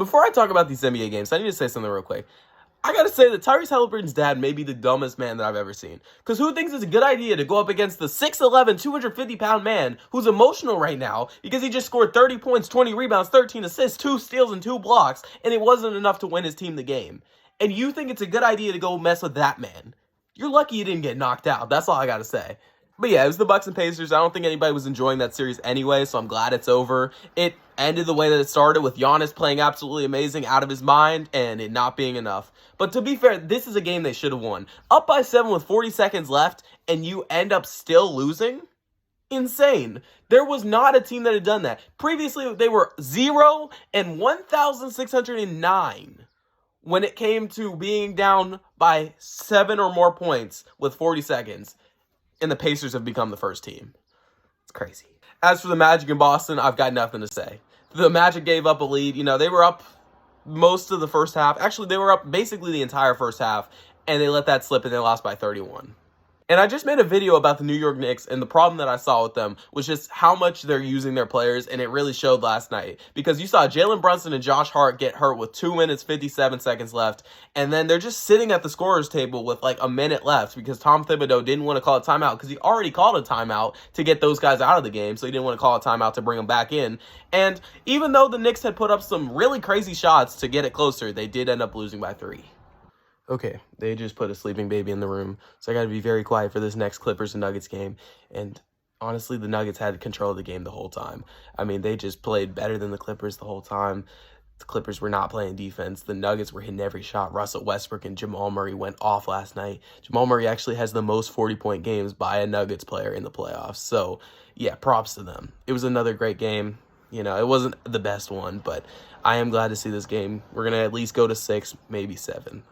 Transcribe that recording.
Before I talk about these NBA games, I need to say something real quick. I gotta say that Tyrese Halliburton's dad may be the dumbest man that I've ever seen. Because who thinks it's a good idea to go up against the 6'11", 250-pound man who's emotional right now because he just scored 30 points, 20 rebounds, 13 assists, 2 steals, and 2 blocks, and it wasn't enough to win his team the game. And you think it's a good idea to go mess with that man. You're lucky you didn't get knocked out. That's all I gotta say. But yeah, it was the Bucks and Pacers. I don't think anybody was enjoying that series anyway, so I'm glad it's over. It ended the way that it started, with Giannis playing absolutely amazing out of his mind and it not being enough. But to be fair, this is a game they should have won. Up by 7 with 40 seconds left, and you end up still losing? Insane. There was not a team that had done that. Previously, they were 0 and 1,609 when it came to being down by 7 or more points with 40 seconds. And the Pacers have become the first team. It's crazy. As for the Magic in Boston, I've got nothing to say. The Magic gave up a lead. You know, they were up most of the first half. Actually, they were up basically the entire first half, and they let that slip, and they lost by 31. And I just made a video about the New York Knicks, and the problem that I saw with them was just how much they're using their players, and it really showed last night. Because you saw Jalen Brunson and Josh Hart get hurt with 2 minutes, 57 seconds left, and then they're just sitting at the scorer's table with like a minute left because Tom Thibodeau didn't want to call a timeout because he already called a timeout to get those guys out of the game, so he didn't want to call a timeout to bring them back in. And even though the Knicks had put up some really crazy shots to get it closer, they did end up losing by 3. Okay, they just put a sleeping baby in the room, so I got to be very quiet for this next Clippers and Nuggets game. And honestly, the Nuggets had control of the game the whole time. I mean, they just played better than the Clippers the whole time. The Clippers were not playing defense. The Nuggets were hitting every shot. Russell Westbrook and Jamal Murray went off last night. Jamal Murray actually has the most 40-point games by a Nuggets player in the playoffs. So, yeah, props to them. It was another great game. You know, it wasn't the best one, but I am glad to see this game. We're going to at least go to 6, maybe 7.